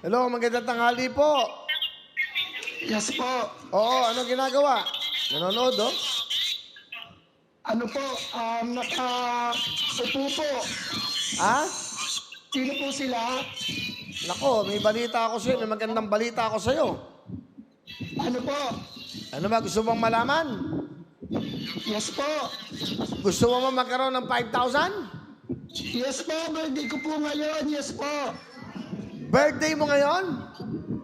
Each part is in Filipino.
Hello, magandang tanghali po. Yes po. Oo, anong ginagawa? Nanonood, oh? Ano po, naka-upo po. Ha? Sino po sila? Nako, may balita ako sa'yo. May magandang balita ako sa'yo. Ano po? Ano ba, gusto mong malaman? Yes po. Gusto mo magkaroon ng 5,000? Yes po, birthday ko po ngayon. Yes po. Birthday mo ngayon?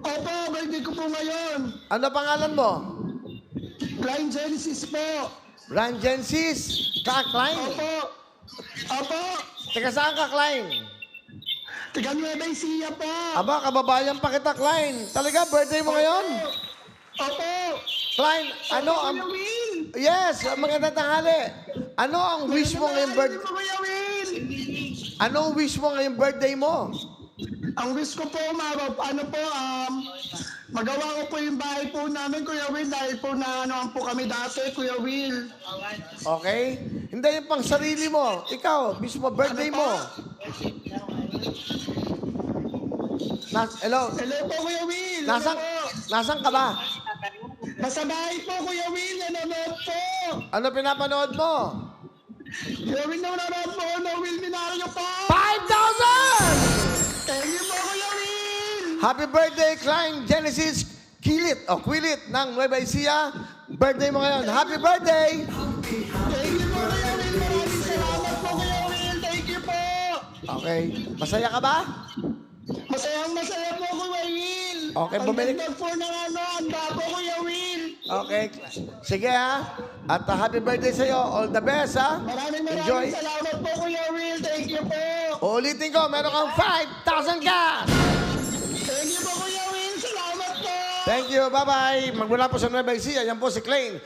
Opo, birthday ko po ngayon. Ano pangalan mo? Klein Genesis po. Ran Gensis? Ka-Klein? Opo. Opo. Teka, saan ka, Klein? Tiga Nueva Ecija po. Aba, kababayan pa kita, Klein. Talaga, birthday mo ngayon? Opo. Klein, ano ang... Kuya Will. Yes, magandang tanghali. Ano ang wish mo ngayong birthday? Ano po, Kuya Will? Anong wish mo ngayong birthday mo? Ang wish ko po, magawa ko po yung bahay po namin, Kuya Will, dahil po na po kami dati, Kuya Will. Okay? Hindi yung pang sarili mo. Ikaw, mismo birthday Ano mo. po? Hello? Hello po, Kuya Will. Nasaan, Hello po. nasaan ka ba? Nasa bahay po, Kuya Will. Nanonood po. Ano pinapanood mo? Kuya Will, nanonood po. No Will Minario po. 5,000! Thank you po, Kuya Will. Happy birthday, Klein Genesis Kilit o Quilit ng Nueva Ecija. Birthday mo ngayon. Happy birthday! Thank you po, Kuya Will. Maraming salamat po, Kuya Will. Thank you po. Okay. Masaya ka ba? Masayang-masaya po, Kuya Will. Okay, Ang bumalik. ganda po ng handa po, Kuya Will. Okay. Sige ha. At happy birthday sa'yo. All the best ha. Maraming Enjoy. salamat po, Kuya Will. Thank you po. Uulitin ko, meron kang 5,000 cash! Thank you po, Kuya Will. Salamat po. Thank you. Bye-bye. Magmula po sa Nueva Ecija, yan po si Klein